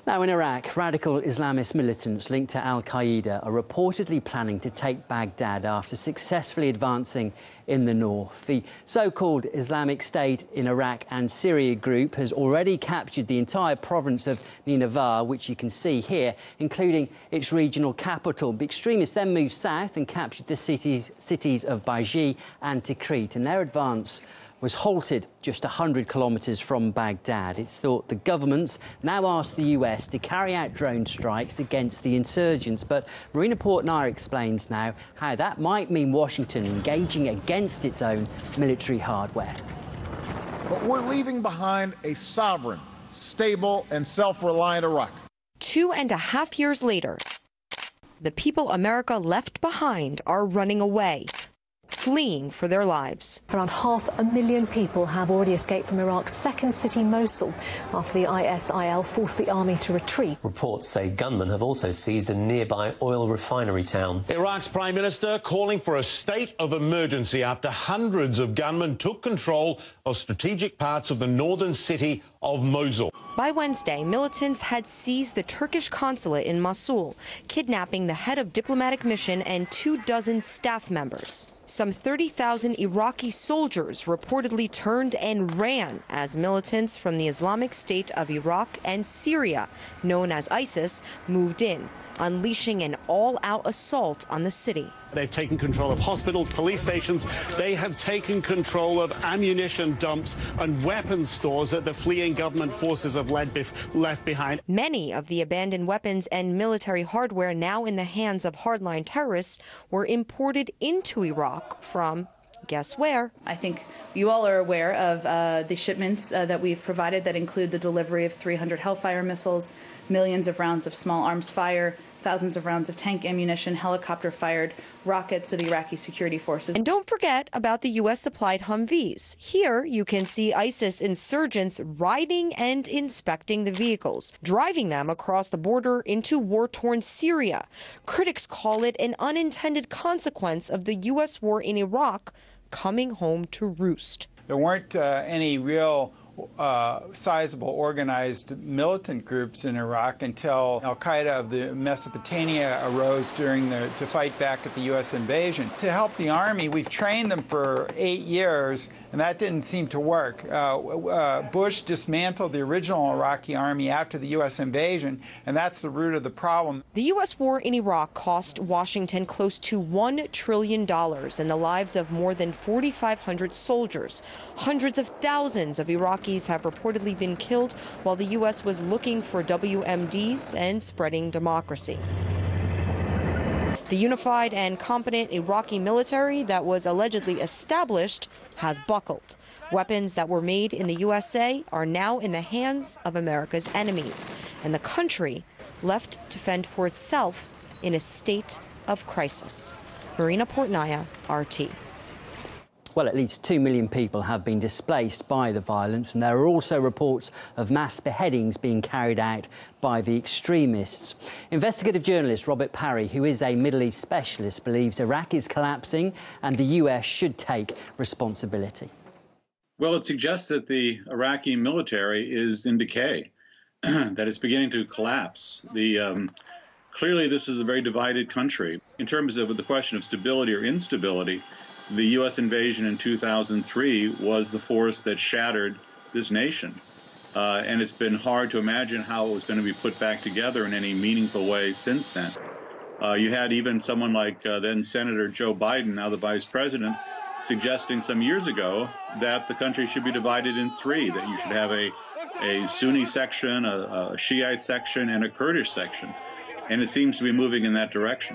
Now in Iraq, radical Islamist militants linked to al-Qaeda are reportedly planning to take Baghdad after successfully advancing in the north. The so-called Islamic State in Iraq and Syria group has already captured the entire province of Nineveh, which you can see here, including its regional capital. The extremists then moved south and captured the cities of Baiji and Tikrit, and their advance was halted just 100 kilometres from Baghdad. It's thought the government's now asked the US to carry out drone strikes against the insurgents. But Marina Portnaya explains now how that might mean Washington engaging against its own military hardware. But we're leaving behind a sovereign, stable and self-reliant Iraq. 2.5 years later, the people America left behind are running away, fleeing for their lives. Around 500,000 people have already escaped from Iraq's second city, Mosul, after the ISIL forced the army to retreat. Reports say gunmen have also seized a nearby oil refinery town. Iraq's Prime Minister calling for a state of emergency after hundreds of gunmen took control of strategic parts of the northern city of Mosul. By Wednesday, militants had seized the Turkish consulate in Mosul, kidnapping the head of diplomatic mission and 24 staff members. Some 30,000 Iraqi soldiers reportedly turned and ran as militants from the Islamic State of Iraq and Syria, known as ISIS, moved in, unleashing an all-out assault on the city. They've taken control of hospitals, police stations. They have taken control of ammunition dumps and weapons stores that the fleeing government forces have left behind. Many of the abandoned weapons and military hardware now in the hands of hardline terrorists were imported into Iraq from, guess where? I think you all are aware of the shipments that we've provided that include the delivery of 300 Hellfire missiles, millions of rounds of small arms fire, thousands of rounds of tank ammunition, helicopter-fired rockets to the Iraqi security forces. And don't forget about the U.S.-supplied Humvees. Here you can see ISIS insurgents riding and inspecting the vehicles, driving them across the border into war-torn Syria. Critics call it an unintended consequence of the U.S. war in Iraq coming home to roost. There weren't any real sizable organized militant groups in Iraq until al-Qaeda of the Mesopotamia arose to fight back at the U.S. invasion. To help the army, we've trained them for 8 years, and that didn't seem to work. Bush dismantled the original Iraqi army after the U.S. invasion, and that's the root of the problem. The U.S. war in Iraq cost Washington close to $1 trillion and the lives of more than 4,500 soldiers. Hundreds of thousands of Iraqis have reportedly been killed while the U.S. was looking for WMDs and spreading democracy. The unified and competent Iraqi military that was allegedly established has buckled. Weapons that were made in the USA are now in the hands of America's enemies, and the country left to fend for itself in a state of crisis. Marina Portnaya, RT. Well, at least 2 million people have been displaced by the violence, and there are also reports of mass beheadings being carried out by the extremists. Investigative journalist Robert Parry, who is a Middle East specialist, believes Iraq is collapsing and the US should take responsibility. Well, it suggests that the Iraqi military is in decay, that it's beginning to collapse. Clearly, this is a very divided country. In terms of the question of stability or instability, the U.S. invasion in 2003 was the force that shattered this nation. And it's been hard to imagine how it was going to be put back together in any meaningful way since then. You had even someone like then Senator Joe Biden, now the vice president, suggesting some years ago that the country should be divided in three, that you should have a Sunni section, a Shiite section, and a Kurdish section. And it seems to be moving in that direction.